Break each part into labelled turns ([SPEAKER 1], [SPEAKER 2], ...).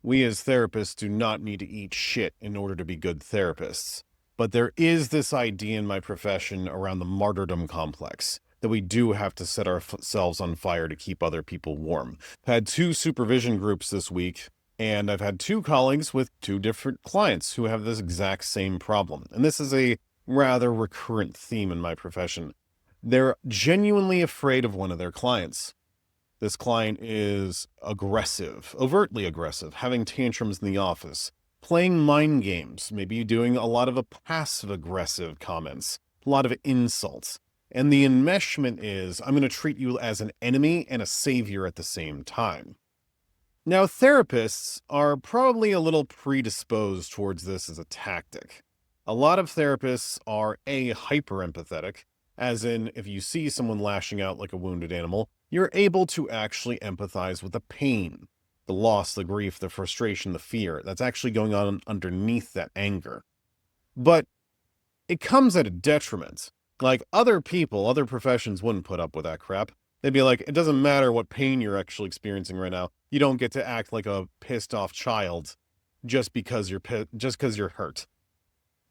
[SPEAKER 1] we as therapists do not need to eat shit in order to be good therapists. But there is this idea in my profession around the martyrdom complex that we do have to set ourselves on fire to keep other people warm. I've had 2 supervision groups this week, and I've had 2 colleagues with 2 different clients who have this exact same problem. And this is a rather recurrent theme in my profession. They're genuinely afraid of one of their clients. This client is aggressive, overtly aggressive, having tantrums in the office, playing mind games, maybe doing a lot of passive aggressive comments, a lot of insults. And the enmeshment is, I'm going to treat you as an enemy and a savior at the same time. Now, therapists are probably a little predisposed towards this as a tactic. A lot of therapists are hyper empathetic, as in if you see someone lashing out like a wounded animal, you're able to actually empathize with the pain, the loss, the grief, the frustration, the fear that's actually going on underneath that anger. But it comes at a detriment. Like, other people, other professions wouldn't put up with that crap. They'd be like, it doesn't matter what pain you're actually experiencing right now. You don't get to act like a pissed off child just because you're hurt.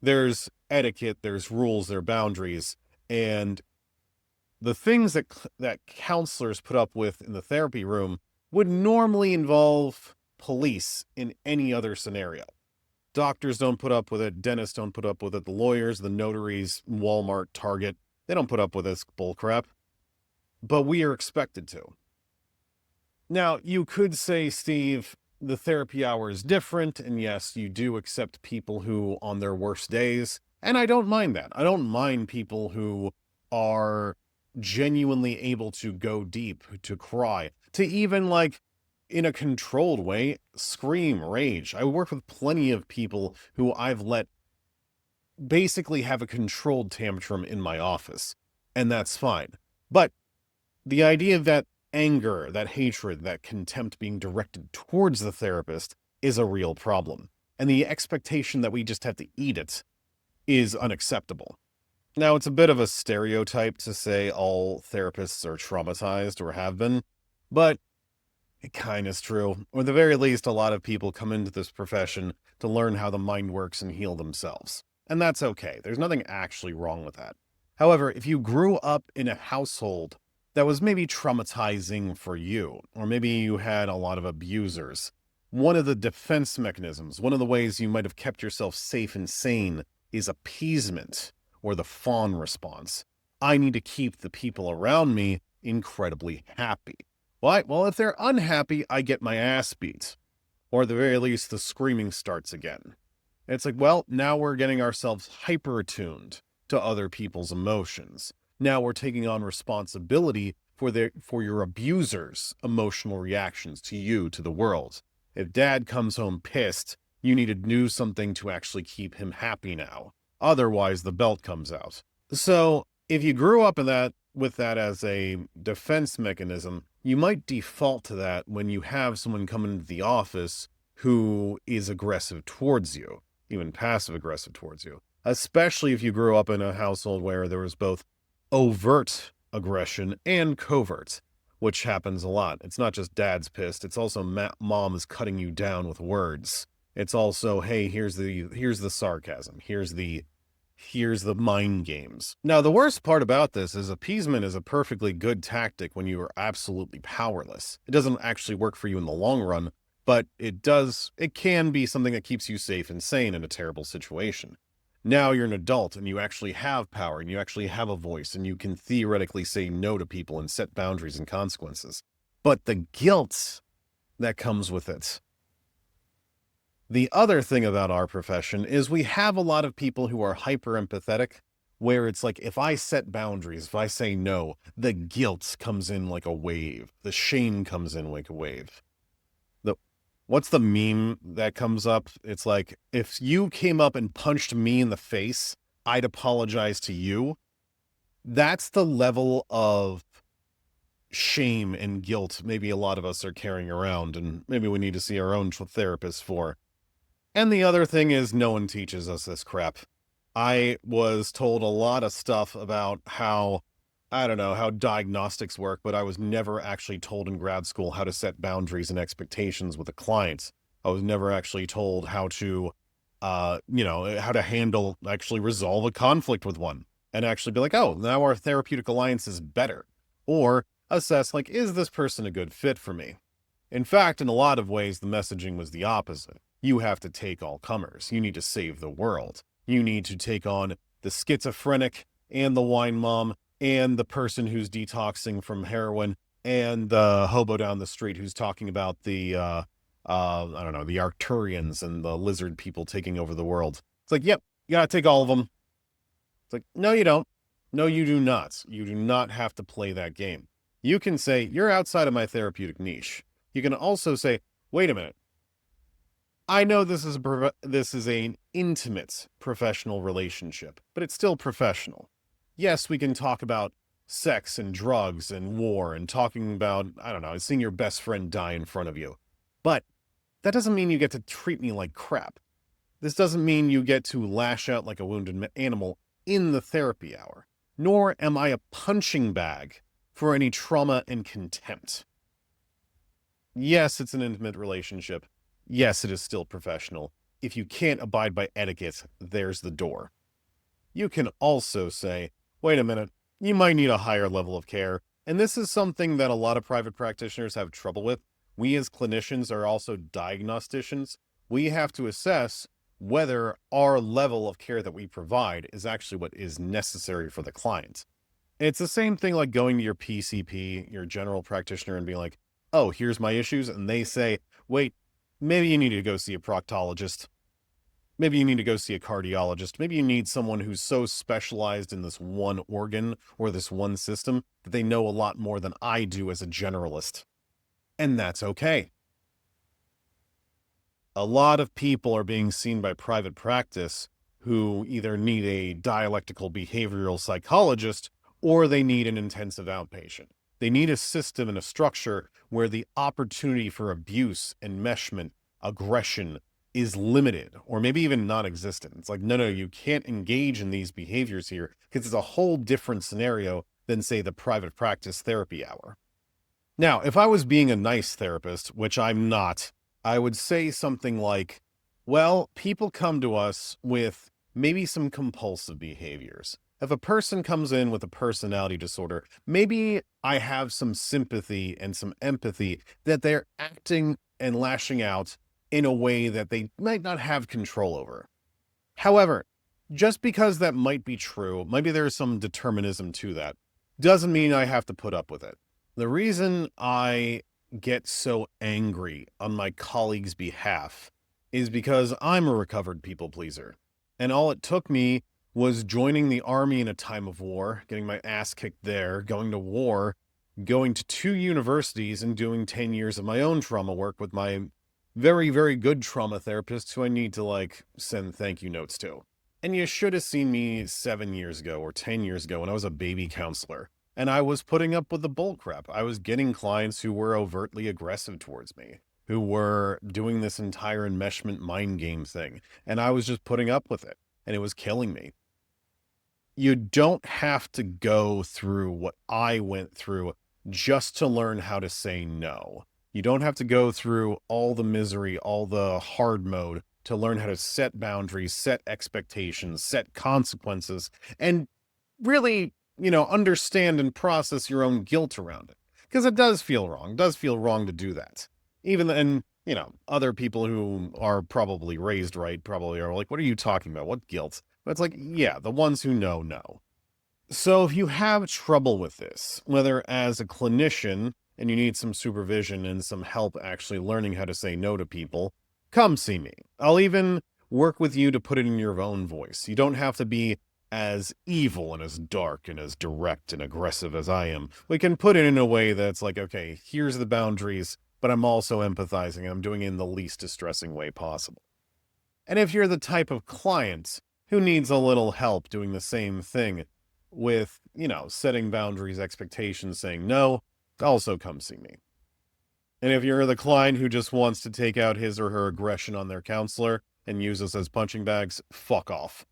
[SPEAKER 1] There's etiquette, there's rules, there are boundaries, and the things that counselors put up with in the therapy room would normally involve police in any other scenario. Doctors don't put up with it. Dentists don't put up with it. The lawyers, the notaries, Walmart, Target, they don't put up with this bullcrap. But we are expected to. Now, you could say, Steve, the therapy hour is different. And yes, you do accept people who on their worst days. And I don't mind that. I don't mind people who are genuinely able to go deep, to cry, to even, like, in a controlled way, scream, rage. I work with plenty of people who I've let basically have a controlled tantrum in my office, and that's fine. But the idea that anger, that hatred, that contempt being directed towards the therapist is a real problem. And the expectation that we just have to eat it is unacceptable. Now, it's a bit of a stereotype to say all therapists are traumatized or have been, but it kind of is true. Or at the very least, a lot of people come into this profession to learn how the mind works and heal themselves. And that's okay. There's nothing actually wrong with that. However, if you grew up in a household that was maybe traumatizing for you, or maybe you had a lot of abusers, one of the defense mechanisms, one of the ways you might have kept yourself safe and sane is appeasement, or the fawn response. I need to keep the people around me incredibly happy. Why? Well, if they're unhappy, I get my ass beat. Or at the very least, the screaming starts again. It's like, well, now we're getting ourselves hyper-attuned to other people's emotions. Now we're taking on responsibility for your abuser's emotional reactions to you, to the world. If dad comes home pissed, you need to do something to actually keep him happy now. Otherwise, the belt comes out. So if you grew up with that as a defense mechanism, you might default to that when you have someone come into the office who is aggressive towards you, even passive aggressive towards you, especially if you grew up in a household where there was both overt aggression and covert, which happens a lot. It's not just dad's pissed. It's also mom is cutting you down with words. It's also, hey, here's the sarcasm. Here's the mind games. Now, the worst part about this is appeasement is a perfectly good tactic when you are absolutely powerless. It doesn't actually work for you in the long run, but it can be something that keeps you safe and sane in a terrible situation. Now you're an adult and you actually have power and you actually have a voice and you can theoretically say no to people and set boundaries and consequences. But the guilt that comes with it. The other thing about our profession is we have a lot of people who are hyper empathetic, where it's like, if I set boundaries, if I say no, the guilt comes in like a wave. The shame comes in like a wave. What's the meme that comes up? It's like, if you came up and punched me in the face, I'd apologize to you. That's the level of shame and guilt maybe a lot of us are carrying around, and maybe we need to see our own therapist for. And the other thing is, no one teaches us this crap. I was told a lot of stuff about how diagnostics work, but I was never actually told in grad school how to set boundaries and expectations with a client. I was never actually told how to, how to actually resolve a conflict with one and actually be like, oh, now our therapeutic alliance is better. Or assess, like, is this person a good fit for me? In fact, in a lot of ways, the messaging was the opposite. You have to take all comers. You need to save the world. You need to take on the schizophrenic and the wine mom and the person who's detoxing from heroin and the hobo down the street who's talking about I don't know, the Arcturians and the lizard people taking over the world. It's like, yep, you gotta take all of them. It's like, no, you don't. No, you do not. You do not have to play that game. You can say, you're outside of my therapeutic niche. You can also say, wait a minute. I know this is an intimate professional relationship, but it's still professional. Yes, we can talk about sex and drugs and war and talking about, I don't know, seeing your best friend die in front of you. But that doesn't mean you get to treat me like crap. This doesn't mean you get to lash out like a wounded animal in the therapy hour. Nor am I a punching bag for any trauma and contempt. Yes, it's an intimate relationship. Yes, it is still professional. If you can't abide by etiquette, there's the door. You can also say, wait a minute, you might need a higher level of care. And this is something that a lot of private practitioners have trouble with. We as clinicians are also diagnosticians. We have to assess whether our level of care that we provide is actually what is necessary for the client. It's the same thing like going to your PCP, your general practitioner, and being like, oh, here's my issues. And they say, wait, maybe you need to go see a proctologist. Maybe you need to go see a cardiologist. Maybe you need someone who's so specialized in this one organ or this one system that they know a lot more than I do as a generalist. And that's okay. A lot of people are being seen by private practice who either need a dialectical behavioral psychologist or they need an intensive outpatient. They need a system and a structure where the opportunity for abuse, enmeshment, aggression is limited or maybe even non-existent. It's like, no, you can't engage in these behaviors here because it's a whole different scenario than, say, the private practice therapy hour. Now, if I was being a nice therapist, which I'm not, I would say something like, well, people come to us with maybe some compulsive behaviors. If a person comes in with a personality disorder, maybe I have some sympathy and some empathy that they're acting and lashing out in a way that they might not have control over. However, just because that might be true, maybe there's some determinism to that, doesn't mean I have to put up with it. The reason I get so angry on my colleagues' behalf is because I'm a recovered people pleaser. And all it took me was joining the army in a time of war, getting my ass kicked there, going to war, going to 2 universities and doing 10 years of my own trauma work with my very, very good trauma therapists who I need to send thank you notes to. And you should have seen me 7 years ago or 10 years ago when I was a baby counselor. And I was putting up with the bullcrap. I was getting clients who were overtly aggressive towards me, who were doing this entire enmeshment mind game thing. And I was just putting up with it. And it was killing me. You don't have to go through what I went through just to learn how to say no. You don't have to go through all the misery, all the hard mode to learn how to set boundaries, set expectations, set consequences, and really understand and process your own guilt around it. Because it does feel wrong. It does feel wrong to do that. And other people who are probably raised right probably are like, what are you talking about? What guilt? But it's like, yeah, the ones who know. So if you have trouble with this, whether as a clinician and you need some supervision and some help actually learning how to say no to people, come see me. I'll even work with you to put it in your own voice. You don't have to be as evil and as dark and as direct and aggressive as I am. We can put it in a way that's like, okay, here's the boundaries, but I'm also empathizing and I'm doing it in the least distressing way possible. And if you're the type of client who needs a little help doing the same thing with, setting boundaries, expectations, saying no, also come see me. And if you're the client who just wants to take out his or her aggression on their counselor and use us as punching bags, fuck off.